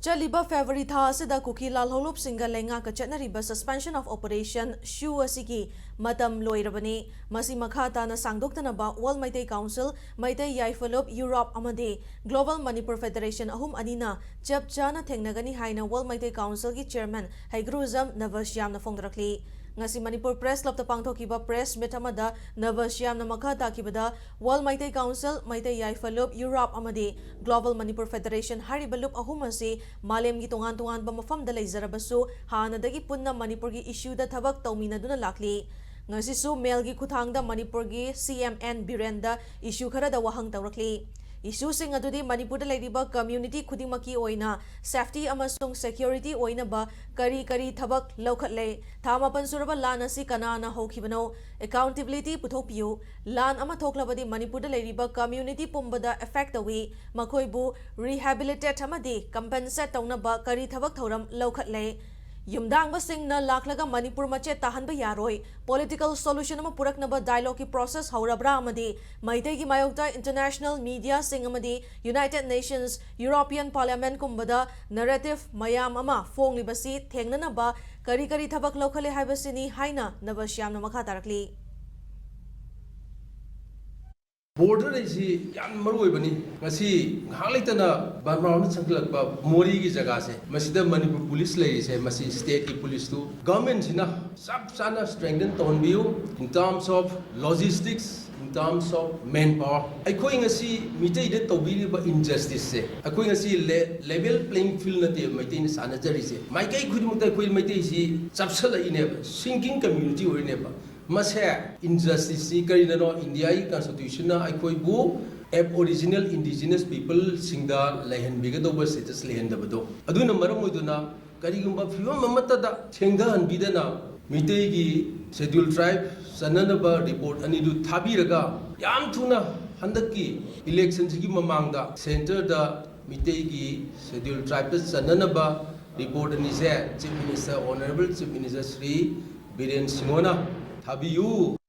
Chaliba February tha asida KUKI lalholup singa lenga ka chatnariba suspension of operation SoO asigi matam loirabani masi makha tana sangdoktanaba World Maitai Council Maitai Yaifalop Europe amade Global Manipur Federation ahum anina chap chana thengnagani haina World Maitai Council gi chairman Haigruzam Navasyam na phongdarakli ngasi Manipur Press Club ta pangthokiba press meet amada Navasyam na makha takibada World Maitai Council Maitai Yaifalop Europe amade Global Manipur Federation haribalup ahum asi Malem gi tongan ba mafam da leizarabasu hanadagi punna Manipur gi issue da thabak tawminaduna lakli ngasi su mail gi khuthangda Manipur gi CMN Birenda issue khara da wahang tawrakli issue sing adudi Manipur da leiriba community khudimaki oina safety amasung security oina ba kari thabak laukhatle thamapan suraba lan asi kanana hokhibano accountability puthokpiu lan ama thoklabadi Manipur da leiriba community pumbada effect awi makoibu rehabilitate amadi compensate tawnaba kari thabak thoram laukhatle Yumdang basing na laklaga Manipur mache tahan ba yaroi political solution ama puraknaba dialogue ki process haurabra amadi Maitai gi mayokta international media sing amadi United Nations European Parliament kumbada narrative mayam ama fonglibasi thengnanaba kari thabak laukhale haibasini haina Navasyam na makha tarakli Border is yan maruibani ngasi halaitana barmauna changlalakba mori gi jaga se masida Manipur police lay se masi state ki police tu government sina sab sana strengthen ton view in terms of logistics in terms of manpower aikoi ngasi mitai de tobiri ba injustice se aikoi ngasi level playing field na te mitai ni sana jari se mai kai khudi mutai koi mitai si chapsala ine sinking community oi ne ba must have injustice no India constitution na aikoi bu original indigenous people singda lehan bigadoba status lehan dabado aduna maram oiduna karigumba fiwam amata da thengda hanbidana mitei gi schedule tribe sananaba report ani du thabiraga yam thuna handaki election gi mamangda center da mitei gi schedule tribe da sananaba report ani se chief minister honorable chief minister Sri Biren Simona Have you